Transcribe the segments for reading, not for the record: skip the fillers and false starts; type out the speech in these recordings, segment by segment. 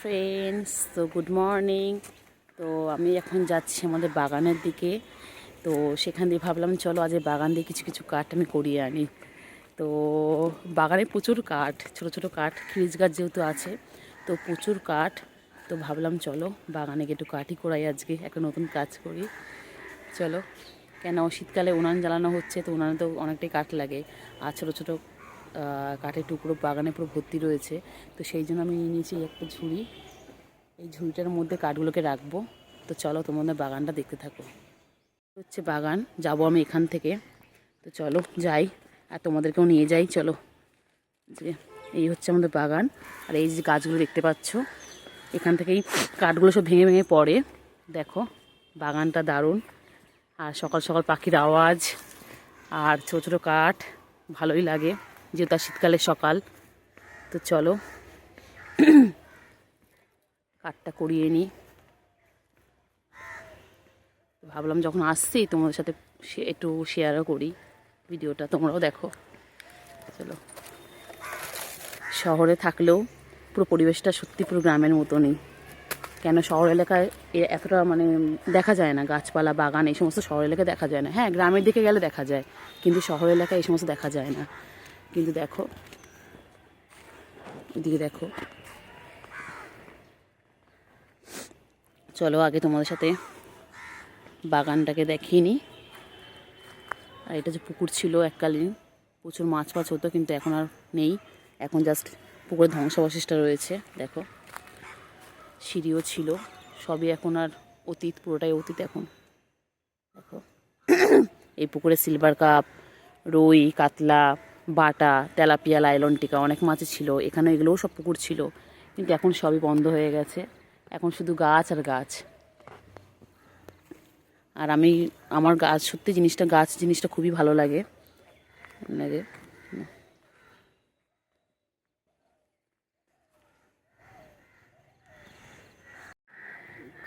Friends, তো good morning. তো আমি এখন যাচ্ছি আমাদের বাগানের দিকে। তো সেখান দিয়ে ভাবলাম চলো আজ বাগান দিয়ে কিছু কিছু কাঠ আমি করিয়ে আনি। তো বাগানে প্রচুর কাঠ, ছোট ছোট কাঠ, খিরিজ গাছ যেহেতু আছে তো প্রচুর কাঠ। তো ভাবলাম চলো বাগানে গিয়ে একটু কাঠই করাই, আজকে একটা নতুন কাজ করি। চলো, কেন শীতকালে উনান জ্বালানো হচ্ছে, তো উনানে তো অনেকটাই কাঠ লাগে। আর ছোটো ছোটো কাঠের টুকরো বাগানে পুরো ভর্তি রয়েছে। তো সেই জন্য আমি নিয়ে নিয়েছি একটা ঝুড়ি। এই ঝুড়িটার মধ্যে কাঠগুলোকে রাখবো। তো চলো তোমাদের বাগানটা দেখতে থাকো। হচ্ছে বাগান, যাব আমি এখান থেকে। তো চলো যাই আর তোমাদেরকেও নিয়ে যাই। চলো, যে এই হচ্ছে আমাদের বাগান। আর এই যে গাছগুলো দেখতে পাচ্ছ, এখান থেকেই কাঠগুলো সব ভেঙে ভেঙে পড়ে। দেখো বাগানটা দারুণ। আর সকাল সকাল পাখির আওয়াজ আর ছোটো ছোটো কাঠ, ভালোই লাগে যেহেতু শীতকালের সকাল। তো চলো কাঠটা করিয়ে নিই। ভাবলাম যখন আসছি তোমাদের সাথে একটু শেয়ারও করি ভিডিওটা, তোমরাও দেখো। চলো, শহরে থাকলেও পুরো পরিবেশটা সত্যি পুরো গ্রামের মতনই। কেন শহর এলাকায় এতটা মানে দেখা যায় না, গাছপালা বাগান এই সমস্ত শহর এলাকায় দেখা যায় না। হ্যাঁ, গ্রামের দিকে গেলে দেখা যায়, কিন্তু শহর এলাকায় এই সমস্ত দেখা যায় না। কিন্তু দেখো এদিকে দেখো। চলো আগে তোমাদের সাথে বাগানটাকে দেখিয়ে নিই। আর এটা যে পুকুর ছিল এককালীন, প্রচুর মাছ ফাছ হতো, কিন্তু এখন আর নেই। এখন জাস্ট পুকুরের ধ্বংসাবশেষটা রয়েছে। দেখো সিঁড়িও ছিল, সবই এখন আর অতীত, পুরোটাই অতীত এখন। দেখো এই পুকুরে সিলভার কাপ, রুই, কাতলা, বাটা, তেলাপিয়া, লাইলন টিকা অনেক মাছই ছিল এখানে। এগুলোও সব পুকুর ছিল, কিন্তু এখন সবই বন্ধ হয়ে গেছে। এখন শুধু গাছ আর গাছ। আর আমার গাছ সত্যি জিনিসটা, গাছ জিনিসটা খুবই ভালো লাগে লাগে।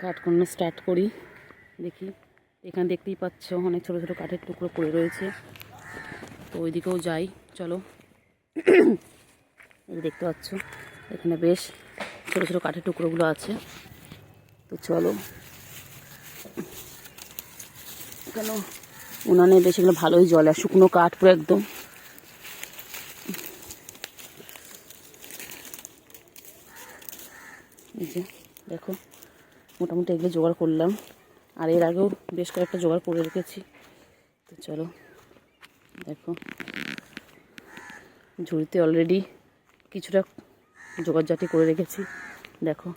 কাঠ করানো স্টার্ট করি, দেখি। এখানে দেখতেই পাচ্ছ অনেক ছোটো ছোটো কাঠের টুকরো পড়ে রয়েছে। তো ওইদিকেও যাই, চলো। এই দেখতে পাচ্ছ এখানে বেশ ছোটো ছোটো কাঠের টুকরোগুলো আছে। তো চলো, কেন উনানে বেশ এগুলো ভালোই জলে, আর শুকনো কাঠ পুরো একদম। এই যে দেখো, মোটামুটি এগুলো জোগাড় করলাম, আর এর আগেও বেশ কয়েকটা জোগাড় করে রেখেছি। তো চলো দেখো, ঝুড়িতে অলরেডি কিছুটা জোগাড়জাটি করে রেখেছি। দেখো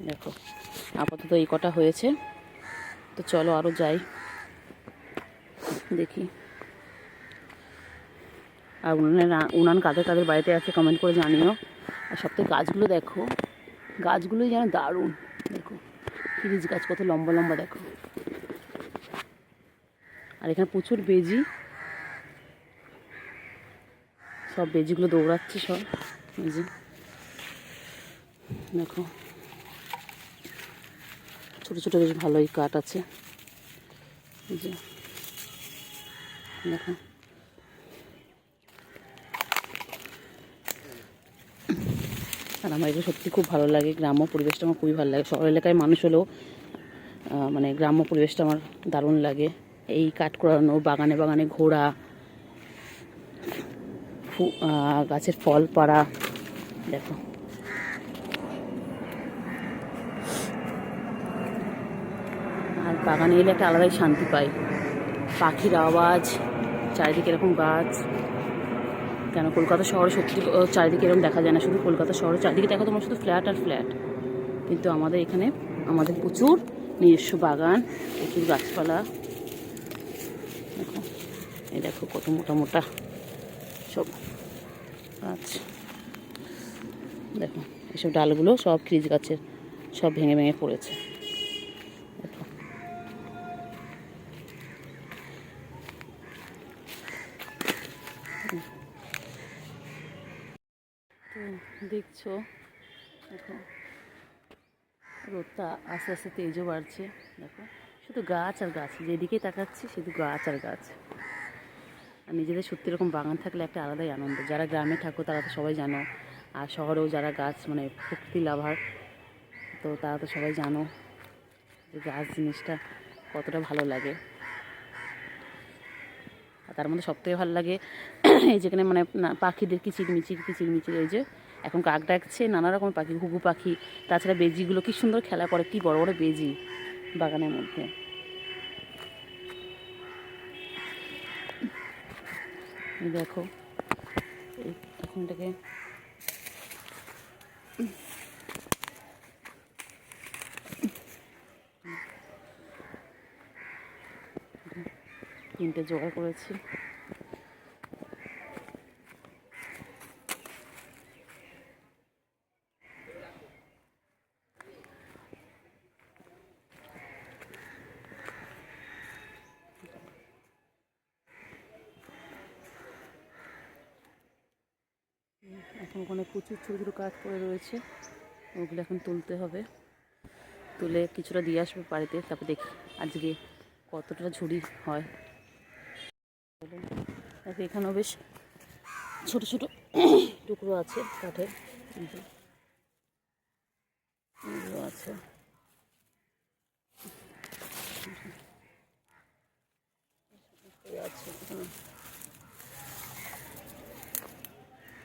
দেখো, আপাতত এই কটা হয়েছে। তো চলো আরও যাই, দেখি। আর উনান কাদের কাদের বাড়িতে আছে কমেন্ট করে জানিও। আর সবথেকে গাছগুলো দেখো, গাছগুলোই যেন দারুণ। দেখো খিরিজ গাছ কত লম্বা লম্বা, দেখো। আর এখানে প্রচুর বেজি, সব বেজিগুলো দৌড়াচ্ছে সব। বেজি দেখো, ছোটো ছোটো বেশ ভালোই কাঠ আছে। এই যে দেখো, আর আমার এগুলো সত্যি খুব ভালো লাগে। গ্রাম্য পরিবেশটা আমার খুবই ভালো লাগে। শহর এলাকায় মানুষ হলেও মানে গ্রাম্য পরিবেশটা আমার দারুণ লাগে। এই কাঠ কোড়ানো, বাগানে বাগানে ঘোরা, গাছের ফল পাড়া। দেখো আর বাগানে এলে একটা আলাদাই শান্তি পাই। পাখির আওয়াজ, চারিদিকে এরকম গাছ। কেন কলকাতা শহরে সত্যি চারিদিকে এরকম দেখা যায় না। শুধু কলকাতা শহরে চারিদিকে দেখো তোমার শুধু ফ্ল্যাট আর ফ্ল্যাট, কিন্তু আমাদের এখানে আমাদের প্রচুর নিজস্ব বাগান, প্রচুর গাছপালা। দেখো এই দেখো কত মোটা মোটা সব গাছ। দেখো এসব ডালগুলো সব খিরিজ গাছের, সব ভেঙে ভেঙে পড়েছে। দেখো তো দেখছো, দেখো রোদটা আস্তে আস্তে তেজও বাড়ছে। দেখো শুধু গাছ আর গাছ, যেদিকেই তাকাচ্ছি শুধু গাছ আর গাছ। আর নিজেদের সত্যি এরকম বাগান থাকলে একটা আলাদাই আনন্দ। যারা গ্রামে থাকো তারা তো সবাই জানো, আর শহরেও যারা গাছ মানে প্রকৃতি লাভার, তো তারা তো সবাই জানো যে গাছ জিনিসটা কতটা ভালো লাগে। আর তার মধ্যে সবথেকে ভালো লাগে এই যেখানে মানে পাখিদের কিচিরমিচির এই যে এখন কাক ডাকছে, নানা রকম পাখি, ঘুঘু পাখি, তাছাড়া বেজিগুলো কি সুন্দর খেলা করে, কি বড় বড় বেজি বাগানের মধ্যে। দেখো এখন এটাকে তিনটে জোগাড় করেছি। এখন ওখানে প্রচুর ছোটো ছোটো কাঠ পড়ে রয়েছে, ওগুলো এখন তুলতে হবে, তুলে কিছুটা দিয়ে আসবে বাড়িতে, তারপর দেখি আজকে কতটা ঝুড়ি হয়। দেখো এখানেও বেশ ছোট ছোট টুকরো আছে কাঠের, আছে।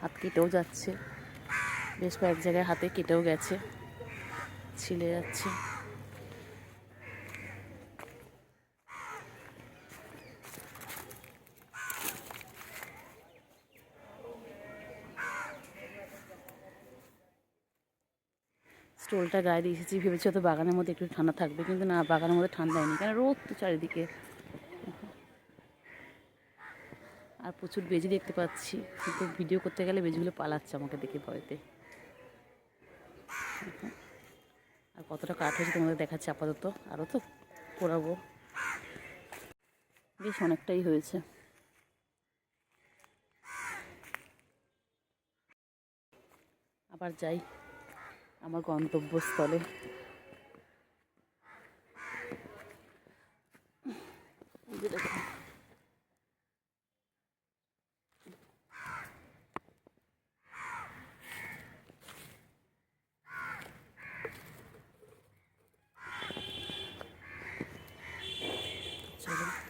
হাত কেটেও যাচ্ছে, বেশ কয়েক জায়গায় হাতে কেটেও গেছে, ছিলে যাচ্ছে। স্টোলটা গায়ে দিয়ে এসেছি, ভেবেছি হয়তো বাগানের মধ্যে একটু ঠান্ডা থাকবে, কিন্তু না, বাগানের মধ্যে ঠান্ডা হয়নি, কেন রোদ তো চারিদিকে। আর প্রচুর বেজি দেখতে পাচ্ছি, কিন্তু ভিডিও করতে গেলে বেজিগুলো পালাচ্ছে আমাকে দেখে ভয়তে। আর কতটা কাঠ হয়েছে তোমাদের দেখাচ্ছি আপাতত, আরও তো পোড়াবো, বেশ অনেকটাই হয়েছে। আবার যাই আমার গন্তব্যস্থলে। চলো।